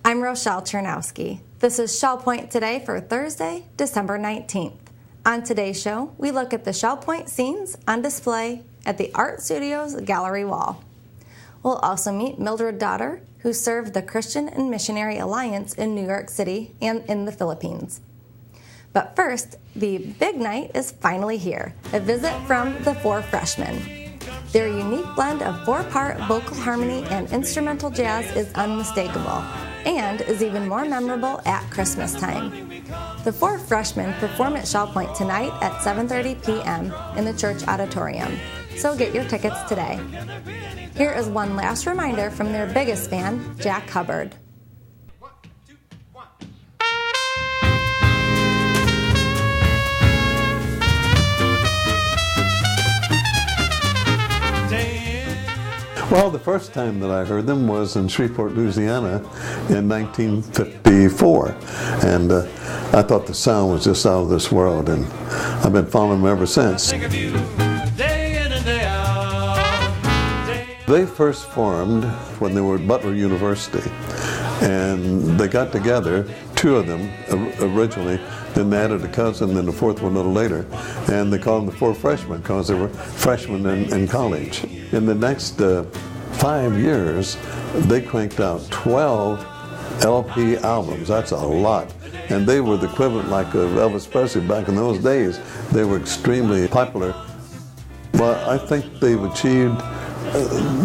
I'm Rochelle Chernowski. This is Shell Point Today for Thursday, December 19th. On today's show, we look at the Shell Point scenes on display at the Art Studio's gallery wall. We'll also meet Mildred daughter, who served the Christian and Missionary Alliance in New York City and in the Philippines. But first, the big night is finally here, a visit from the four Freshmen. Their unique blend of four-part vocal harmony and instrumental jazz is unmistakable, and is even more memorable at Christmas time. The four Freshmen perform at Shell Point tonight at 7:30 p.m. in the church auditorium, so get your tickets today. Here is one last reminder from their biggest fan, Jack Hubbard. Well, the first time that I heard them was in Shreveport, Louisiana in 1954. And I thought the sound was just out of this world, and I've been following them ever since. They first formed when they were at Butler University, and they got together, two of them originally, then they added a cousin, then the fourth one a little later, and they called them the four Freshmen because they were freshmen in college. In the next 5 years, they cranked out 12 LP albums. That's a lot. And they were the equivalent like of Elvis Presley back in those days. They were extremely popular. But I think they've achieved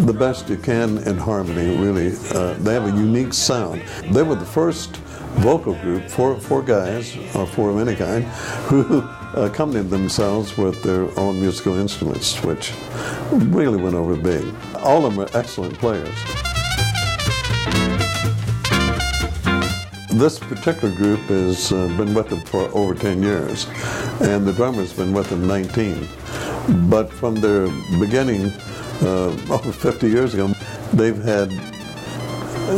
the best you can in harmony, really. They have a unique sound. They were the first vocal group, four guys, or four of any kind, who accompanied themselves with their own musical instruments, which really went over big. All of them are excellent players. This particular group has been with them for over 10 years, and the drummer's been with them 19. But from their beginning, over 50 years ago, they've had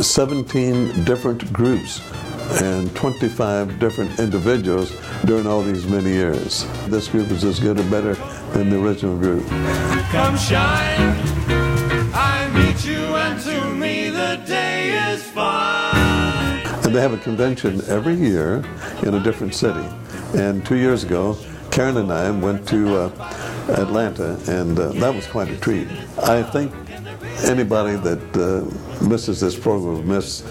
17 different groups and 25 different individuals during all these many years. This group is as good or better than the original group. Come shine, I meet you, and to me the day is fine. And they have a convention every year in a different city. And 2 years ago, Karen and I went to Atlanta, and that was quite a treat. I think anybody that misses this program will miss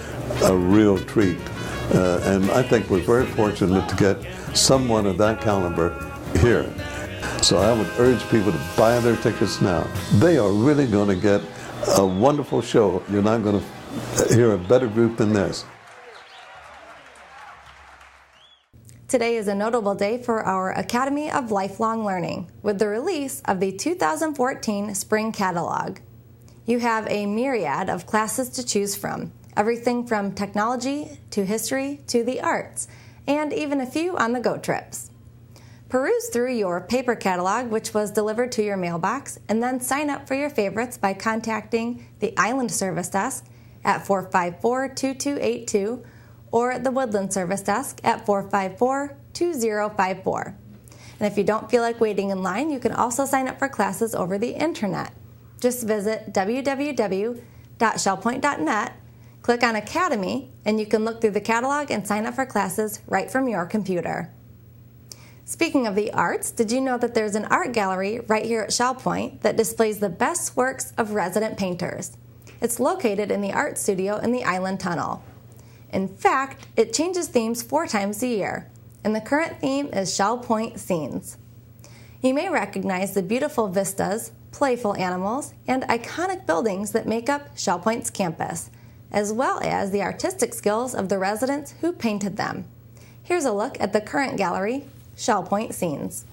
a real treat. And I think we're very fortunate to get someone of that caliber here. So I would urge people to buy their tickets now. They are really going to get a wonderful show. You're not going to hear a better group than this. Today is a notable day for our Academy of Lifelong Learning with the release of the 2014 Spring Catalog. You have a myriad of classes to choose from, everything from technology to history to the arts, and even a few on-the-go trips. Peruse through your paper catalog, which was delivered to your mailbox, and then sign up for your favorites by contacting the Island Service Desk at 454-2282 or the Woodland Service Desk at 454-2054. And if you don't feel like waiting in line, you can also sign up for classes over the internet. Just visit www.shellpoint.net, click on Academy, and you can look through the catalog and sign up for classes right from your computer. Speaking of the arts, did you know that there's an art gallery right here at Shell Point that displays the best works of resident painters? It's located in the art studio in the Island Tunnel. In fact, it changes themes 4 times a year, and the current theme is Shell Point Scenes. You may recognize the beautiful vistas, playful animals, and iconic buildings that make up Shell Point's campus, as well as the artistic skills of the residents who painted them. Here's a look at the current gallery, Shell Point Scenes.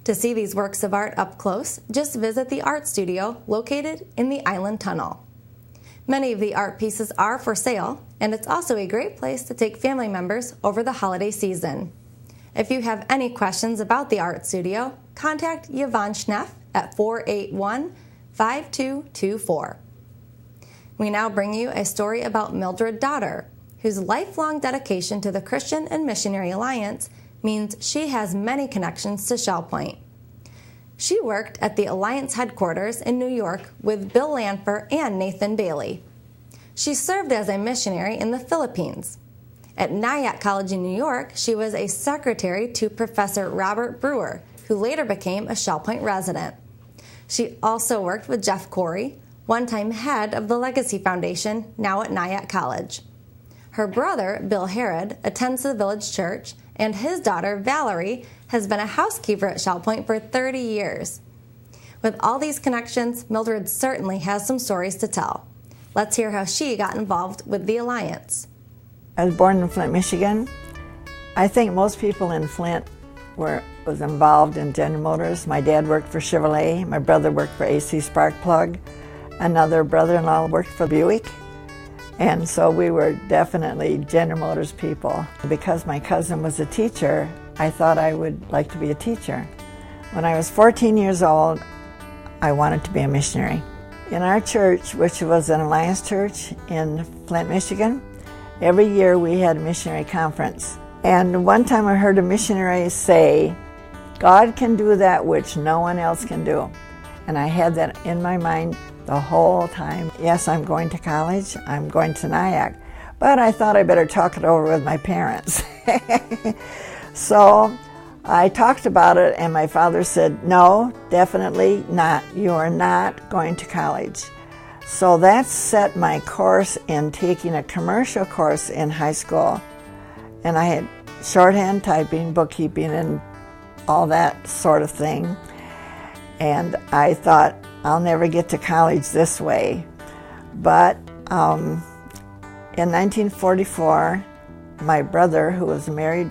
To see these works of art up close, just visit the art studio located in the Island Tunnel. Many of the art pieces are for sale, and it's also a great place to take family members over the holiday season. If you have any questions about the art studio, contact Yvonne Schneff at 481-5224. We now bring you a story about Mildred Daughter, whose lifelong dedication to the Christian and Missionary Alliance means she has many connections to Shell Point. She worked at the Alliance headquarters in New York with Bill Lanfer and Nathan Bailey. She served as a missionary in the Philippines. At Nyack College in New York, she was a secretary to Professor Robert Brewer, who later became a Shell Point resident. She also worked with Jeff Corey, one-time head of the Legacy Foundation, now at Nyack College. Her brother, Bill Herod, attends the village church, and his daughter, Valerie, has been a housekeeper at Shell Point for 30 years. With all these connections, Mildred certainly has some stories to tell. Let's hear how she got involved with the Alliance. I was born in Flint, Michigan. I think most people in Flint was involved in General Motors. My dad worked for Chevrolet. My brother worked for AC Sparkplug. Another brother-in-law worked for Buick. And so we were definitely General Motors people. Because my cousin was a teacher, I thought I would like to be a teacher. When I was 14 years old, I wanted to be a missionary. In our church, which was an Alliance church in Flint, Michigan, every year we had a missionary conference. And one time I heard a missionary say, God can do that which no one else can do. And I had that in my mind the whole time. Yes, I'm going to college, I'm going to Nyack, but I thought I better talk it over with my parents. So I talked about it, and my father said, no, definitely not. You are not going to college. So that set my course in taking a commercial course in high school. And I had shorthand, typing, bookkeeping, and all that sort of thing. And I thought, I'll never get to college this way. But in 1944, my brother, who was married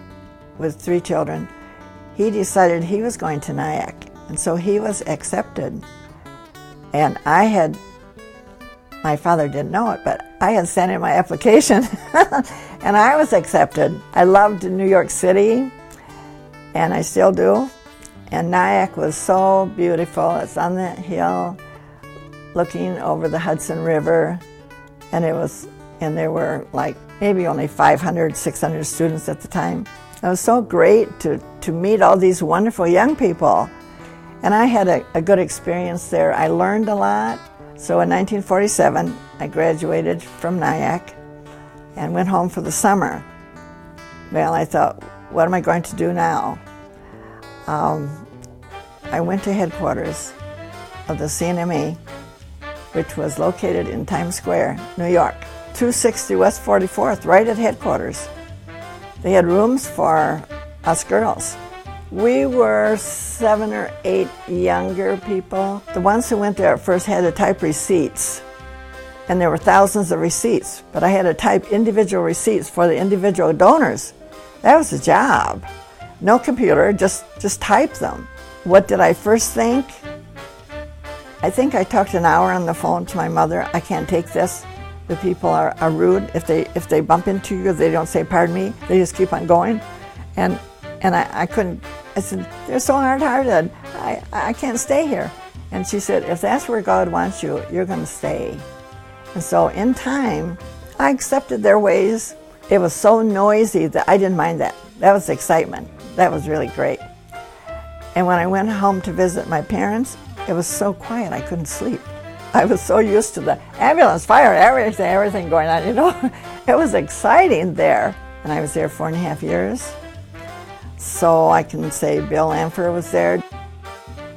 with 3 children, he decided he was going to Nyack. And so he was accepted. And my father didn't know it, but I had sent in my application and I was accepted. I loved New York City, and I still do. And Nyack was so beautiful. It's on that hill looking over the Hudson River. And there were like maybe only 500, 600 students at the time. It was so great to meet all these wonderful young people. And I had a good experience there. I learned a lot. So in 1947, I graduated from Nyack and went home for the summer. Well, I thought, what am I going to do now? I went to headquarters of the C&MA, which was located in Times Square, New York, 260 West 44th, right at headquarters. They had rooms for us girls. We were 7 or 8 younger people. The ones who went there at first had to type receipts, and there were thousands of receipts, but I had to type individual receipts for the individual donors. That was a job. No computer, just type them. What did I first think? I think I talked an hour on the phone to my mother. I can't take this. The people are rude. If they bump into you, they don't say pardon me. They just keep on going. And I couldn't. I said, they're so hard-hearted. I can't stay here. And she said, if that's where God wants you, you're going to stay. And so in time, I accepted their ways. It was so noisy that I didn't mind that. That was excitement. That was really great. And when I went home to visit my parents, it was so quiet I couldn't sleep. I was so used to the ambulance, fire, everything going on, you know. It was exciting there. And I was there 4.5 years. So I can say Bill Lanfer was there,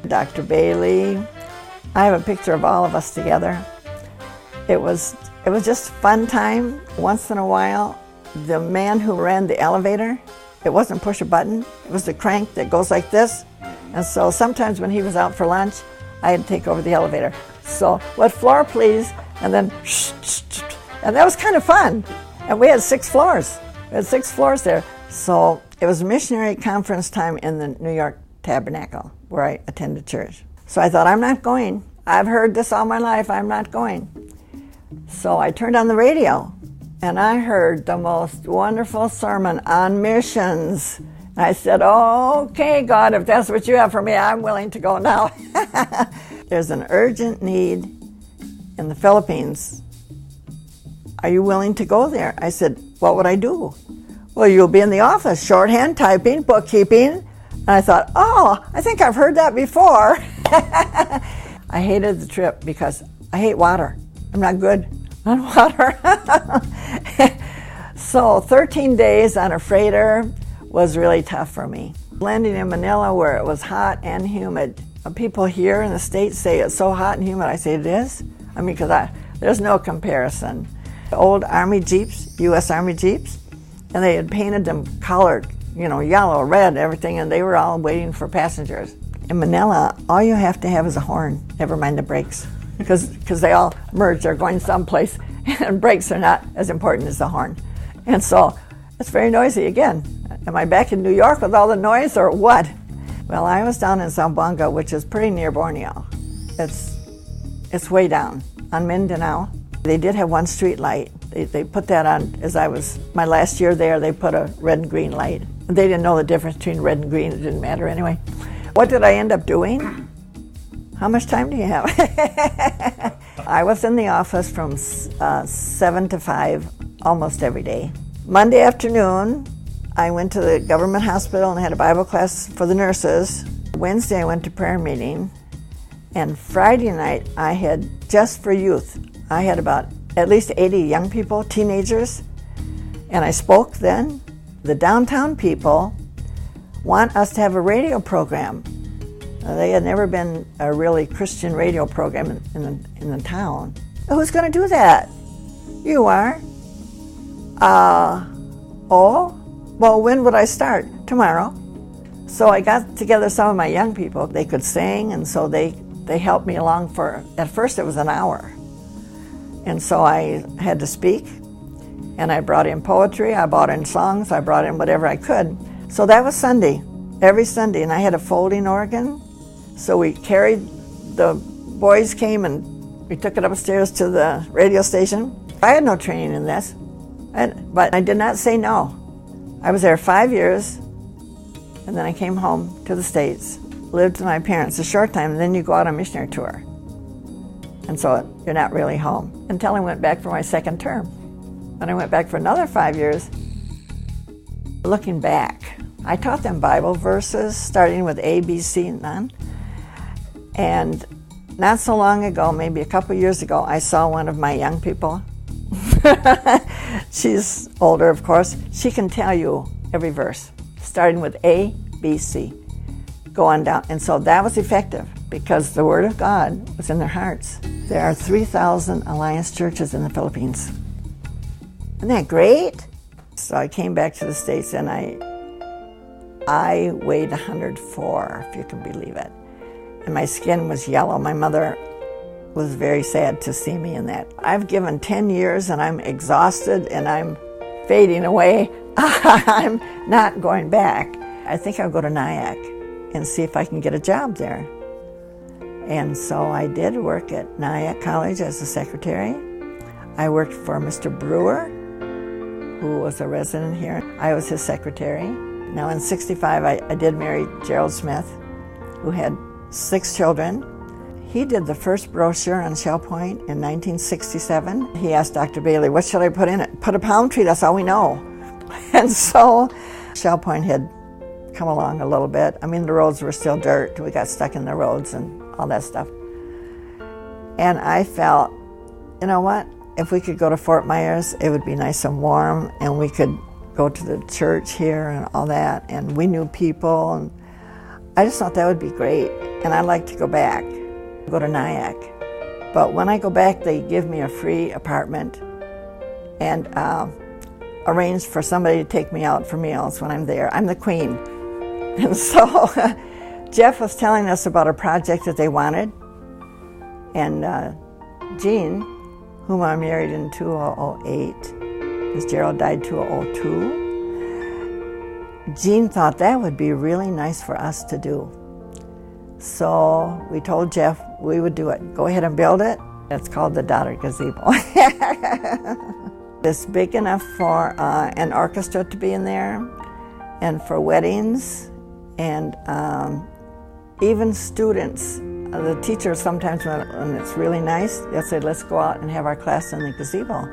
Dr. Bailey. I have a picture of all of us together. It was just a fun time. Once in a while, the man who ran the elevator, it wasn't push a button, it was the crank that goes like this. And so sometimes when he was out for lunch, I had to take over the elevator. So, what floor please? And then, and that was kind of fun. And we had 6 floors. We had 6 floors there. So it was missionary conference time in the New York tabernacle where I attended church. So I thought, I'm not going. I've heard this all my life. I'm not going. So I turned on the radio, and I heard the most wonderful sermon on missions. I said, okay, God, if that's what you have for me, I'm willing to go now. There's an urgent need in the Philippines. Are you willing to go there? I said, what would I do? Well, you'll be in the office, shorthand, typing, bookkeeping. And I thought, I think I've heard that before. I hated the trip because I hate water. I'm not good on water. So 13 days on a freighter was really tough for me. Landing in Manila where it was hot and humid. People here in the States say it's so hot and humid. I say it is. I mean, because there's no comparison. Old Army Jeeps, U.S. Army Jeeps, and they had painted them colored, yellow, red, everything, and they were all waiting for passengers. In Manila, all you have to have is a horn, never mind the brakes, because they all merge. They're going someplace, and brakes are not as important as the horn. And so it's very noisy again. Am I back in New York with all the noise or what? Well, I was down in Zamboanga, which is pretty near Borneo. It's way down on Mindanao. They did have one street light. They put that on my last year there, they put a red and green light. They didn't know the difference between red and green. It didn't matter anyway. What did I end up doing? How much time do you have? I was in the office from 7 to 5 almost every day. Monday afternoon, I went to the government hospital and had a Bible class for the nurses. Wednesday, I went to prayer meeting. And Friday night, I had Just for Youth. I had about at least 80 young people, teenagers, and I spoke then. The downtown people want us to have a radio program. They had never been a really Christian radio program in the town. Who's going to do that? You are. Well, when would I start? Tomorrow. So I got together some of my young people. They could sing, and so they helped me along at first it was an hour. And so I had to speak, and I brought in poetry, I brought in songs, I brought in whatever I could. So that was Sunday, every Sunday, and I had a folding organ. So we the boys came and we took it upstairs to the radio station. I had no training in this, but I did not say no. I was there 5 years, and then I came home to the States, lived with my parents a short time, and then you go out on a missionary tour. And so you're not really home until I went back for my second term. Then I went back for another 5 years. Looking back, I taught them Bible verses, starting with A, B, C, and none. And not so long ago, maybe a couple years ago, I saw one of my young people. She's older, of course. She can tell you every verse, starting with A, B, C. Go on down. And so that was effective because the Word of God was in their hearts. There are 3,000 Alliance churches in the Philippines. Isn't that great? So I came back to the States and I weighed 104, if you can believe it. And my skin was yellow. My mother was very sad to see me in that. I've given 10 years and I'm exhausted and I'm fading away. I'm not going back. I think I'll go to Nyack and see if I can get a job there. And so I did work at Nyack College as a secretary. I worked for Mr. Brewer, who was a resident here. I was his secretary. Now in '65, I did marry Gerald Smith, who had 6 children. He did the first brochure on Shell Point in 1967. He asked Dr. Bailey, what should I put in it? Put a palm tree, that's all we know. And so Shell Point had come along a little bit. I mean, the roads were still dirt. We got stuck in the roads and all that stuff. And I felt, you know what? If we could go to Fort Myers, it would be nice and warm, and we could go to the church here and all that, and we knew people, and I just thought that would be great. And I'd like to go back, go to Nyack. But when I go back, they give me a free apartment and arrange for somebody to take me out for meals when I'm there. I'm the queen. And so Jeff was telling us about a project that they wanted, and Jean, whom I married in 2008, because Gerald died 2002, Jean thought that would be really nice for us to do. So we told Jeff we would do it. Go ahead and build it. It's called the Daughter Gazebo. It's big enough for an orchestra to be in there, and for weddings, and even students. The teachers sometimes, when it's really nice, they'll say, let's go out and have our class in the gazebo.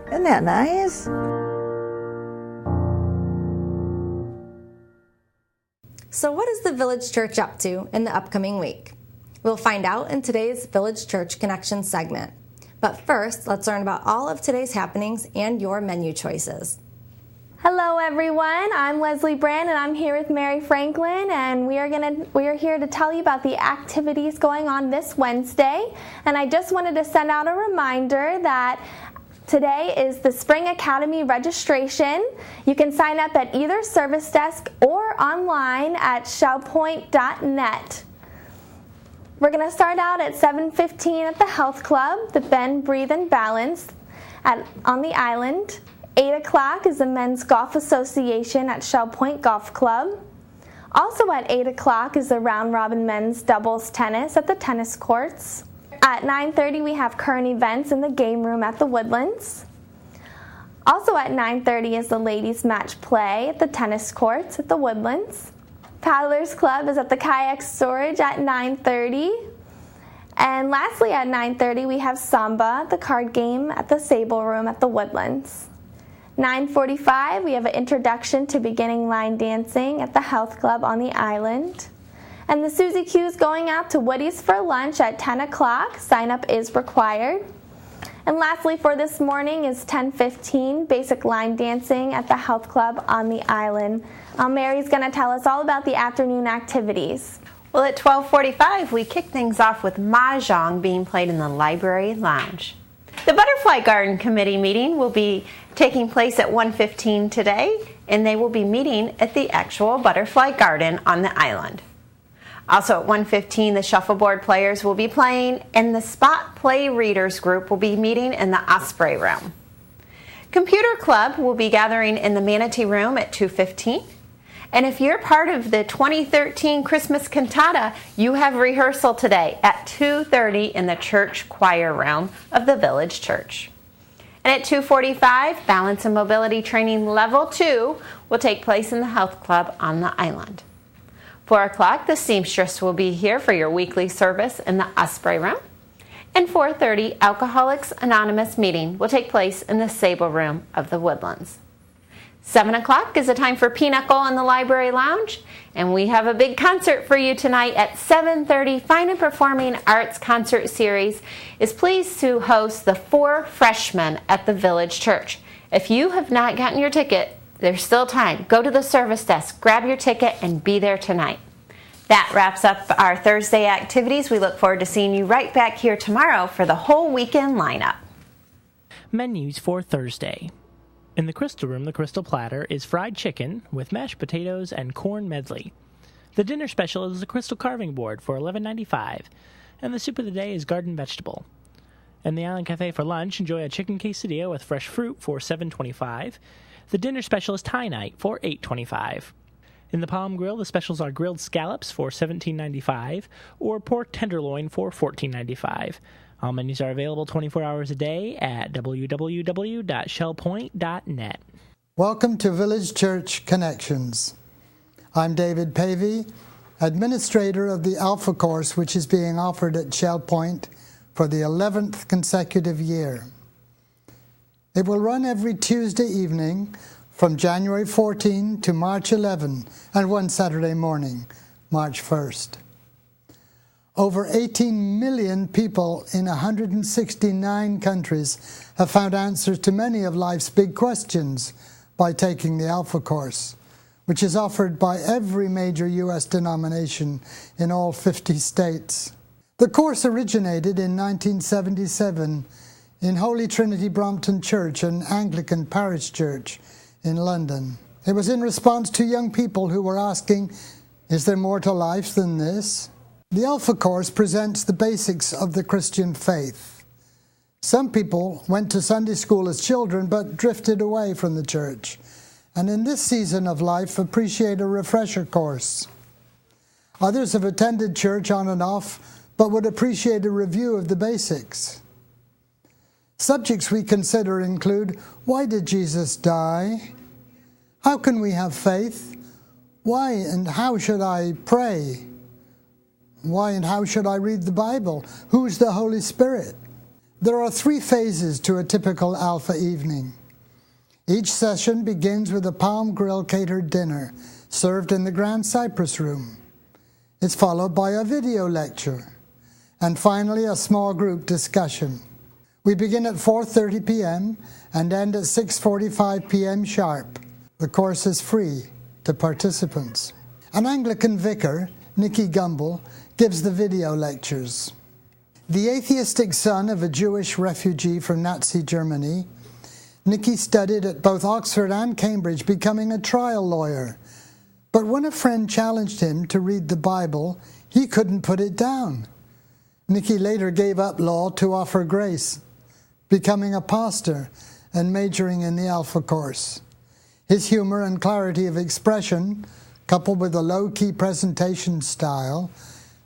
Isn't that nice? So what is the Village Church up to in the upcoming week? We'll find out in today's Village Church Connection segment. But first, let's learn about all of today's happenings and your menu choices. Hello everyone, I'm Leslie Brand and I'm here with Mary Franklin, and we are here to tell you about the activities going on this Wednesday. And I just wanted to send out a reminder that today is the Spring Academy registration. You can sign up at either service desk or online at shellpoint.net. We're going to start out at 7:15 at the Health Club, the Bend, Breathe, and Balance on the island. 8 o'clock is the Men's Golf Association at Shell Point Golf Club. Also at 8 o'clock is the Round Robin Men's Doubles Tennis at the tennis courts. At 9:30 we have current events in the game room at the Woodlands. Also at 9:30 is the Ladies Match Play at the tennis courts at the Woodlands. Paddlers Club is at the Kayak Storage at 9:30. And lastly at 9:30 we have Samba, the card game, at the Sable Room at the Woodlands. 9:45 we have an introduction to beginning line dancing at the Health Club on the island. And the Susie Q is going out to Woody's for lunch at 10 o'clock. Sign up is required. And lastly for this morning is 10:15, basic line dancing at the Health Club on the island. Mary's going to tell us all about the afternoon activities. Well, at 12:45 we kick things off with Mahjong being played in the library lounge. The Butterfly Garden Committee meeting will be taking place at 1:15 today, and they will be meeting at the actual Butterfly Garden on the island. Also at 1:15, the shuffleboard players will be playing, and the Spot Play Readers group will be meeting in the Osprey Room. Computer Club will be gathering in the Manatee Room at 2:15. And if you're part of the 2013 Christmas Cantata, you have rehearsal today at 2:30 in the church choir room of the Village Church. And at 2:45, Balance and Mobility Training Level 2 will take place in the Health Club on the island. 4 o'clock, the seamstress will be here for your weekly service in the Osprey Room. And 4:30, Alcoholics Anonymous meeting will take place in the Sable Room of the Woodlands. 7 o'clock is the time for Pinochle in the Library Lounge, and we have a big concert for you tonight at 7:30. Fine and Performing Arts Concert Series is pleased to host the 4 Freshmen at the Village Church. If you have not gotten your ticket, there's still time. Go to the service desk, grab your ticket, and be there tonight. That wraps up our Thursday activities. We look forward to seeing you right back here tomorrow for the whole weekend lineup. Menus for Thursday. In the Crystal Room, the Crystal Platter is fried chicken with mashed potatoes and corn medley. The dinner special is the Crystal Carving Board for $11.95, and the soup of the day is garden vegetable. In the Island Cafe for lunch, enjoy a chicken quesadilla with fresh fruit for $7.25. The dinner special is Thai Night for $8.25. In the Palm Grill, the specials are grilled scallops for $17.95 or pork tenderloin for $14.95. All menus are available 24 hours a day at www.shellpoint.net. Welcome to Village Church Connections. I'm David Pavey, administrator of the Alpha course, which is being offered at Shell Point for the 11th consecutive year. It will run every Tuesday evening from January 14 to March 11 and one Saturday morning, March 1st. Over 18 million people in 169 countries have found answers to many of life's big questions by taking the Alpha course, which is offered by every major U.S. denomination in all 50 states. The course originated in 1977 in Holy Trinity Brompton Church, an Anglican parish church in London. It was in response to young people who were asking, is there more to life than this? The Alpha course presents the basics of the Christian faith. Some people went to Sunday school as children but drifted away from the church. and in this season of life appreciate a refresher course. Others have attended church on and off, but would appreciate a review of the basics. Subjects we consider include, why did Jesus die? How can we have faith? Why and how should I pray? Why and how should I read the Bible? Who's the Holy Spirit? There are 3 phases to a typical Alpha evening. Each session begins with a palm grill catered dinner served in the Grand Cypress Room. It's followed by a video lecture, and finally a small group discussion. We begin at 4:30 p.m. and end at 6:45 p.m. sharp. The course is free to participants. An Anglican vicar, Nicky Gumbel, gives the video lectures. The atheistic son of a Jewish refugee from Nazi Germany, Nicky studied at both Oxford and Cambridge, becoming a trial lawyer. But when a friend challenged him to read the Bible, he couldn't put it down. Nicky later gave up law to offer grace, becoming a pastor and majoring in the Alpha course. His humor and clarity of expression, coupled with a low-key presentation style,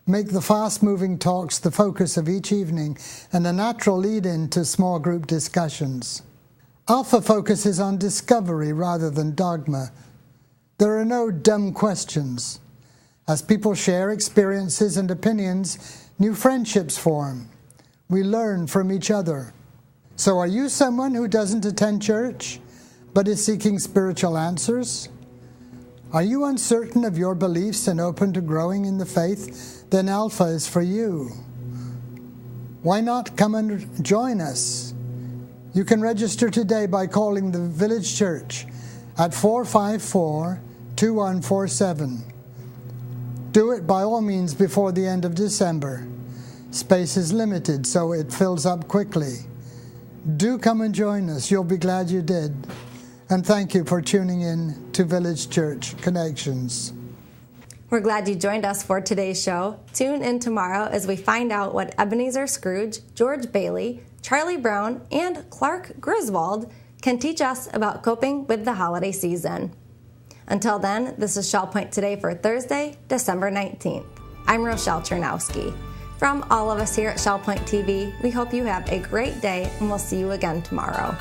make the fast-moving talks the focus of each evening and a natural lead-in to small group discussions. Alpha focuses on discovery rather than dogma. There are no dumb questions. As people share experiences and opinions, new friendships form. We learn from each other. So are you someone who doesn't attend church, but is seeking spiritual answers? Are you uncertain of your beliefs and open to growing in the faith? Then Alpha is for you. Why not come and join us? You can register today by calling the Village Church at 454-2147. Do it by all means before the end of December. Space is limited, so it fills up quickly. Do come and join us. You'll be glad you did. And thank you for tuning in to Village Church Connections. We're glad you joined us for today's show. Tune in tomorrow as we find out what Ebenezer Scrooge, George Bailey, Charlie Brown, and Clark Griswold can teach us about coping with the holiday season. Until then, this is Shell Point Today for Thursday, December 19th. I'm Rochelle Chernowski. From all of us here at Shell Point TV, we hope you have a great day, and we'll see you again tomorrow.